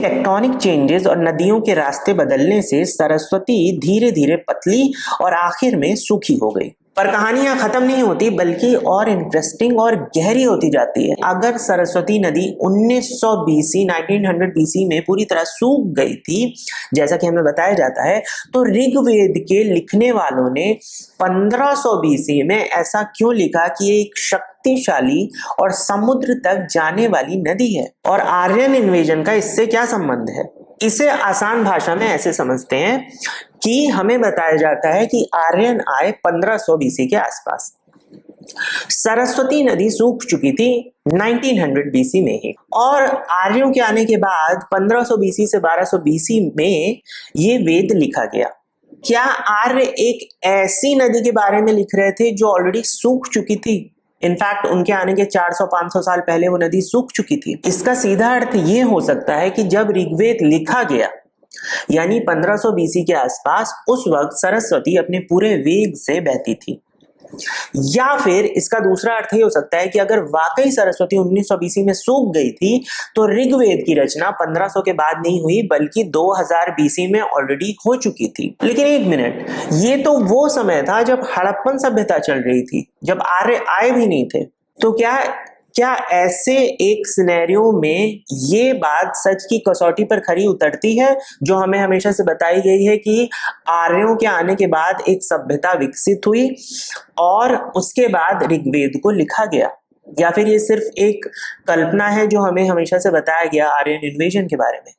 Tectonic changes और नदियों के रास्ते बदलने से सरस्वती धीरे धीरे पतली और आखिर में सूखी हो गई। पर कहानियां खत्म नहीं होती, बल्कि और इंटरेस्टिंग और गहरी होती जाती है। अगर सरस्वती नदी 1900 बीसी में पूरी तरह सूख गई थी, जैसा कि हमें बताया जाता है, तो ऋग्वेद के लिखने वालों ने 1500 बीसी में ऐसा क्यों लिखा कि एक शक्तिशाली और समुद्र तक जाने वाली नदी है, और आर्यन इन्वेजन का इससे क्या संबंध है। इसे आसान भाषा में ऐसे समझते हैं कि हमें बताया जाता है कि आर्यन आए 1500 बीसी के आसपास। सरस्वती नदी सूख चुकी थी 1900 बीसी में ही, और आर्यों के आने के बाद 1500 बीसी से 1200 बीसी में ये वेद लिखा गया। क्या आर्य एक ऐसी नदी के बारे में लिख रहे थे जो ऑलरेडी सूख चुकी थी? इनफैक्ट उनके आने के 400-500 साल पहले वो नदी सूख चुकी थी। इसका सीधा अर्थ ये हो सकता है कि जब ऋग्वेद लिखा गया, यानी 1500 बीसी के आसपास, उस वक्त सरस्वती अपने पूरे वेग से बहती थी। या फिर इसका दूसरा अर्थ ये हो सकता है कि अगर वाकई सरस्वती 1900 बीसी में सूख गई थी, तो ऋग्वेद की रचना 1500 के बाद नहीं हुई, बल्कि 2000 बीसी में ऑलरेडी हो चुकी थी। लेकिन एक मिनट, ये तो वो समय था जब हड़प्पन सभ्यता चल रही थी, जब आर्य आए भी नहीं थे। तो क्या ऐसे एक सिनेरियो में ये बात सच की कसौटी पर खरी उतरती है, जो हमें हमेशा से बताई गई है कि आर्यों के आने के बाद एक सभ्यता विकसित हुई और उसके बाद ऋग्वेद को लिखा गया? या फिर ये सिर्फ एक कल्पना है जो हमें हमेशा से बताया गया आर्यन इन्वेजन के बारे में?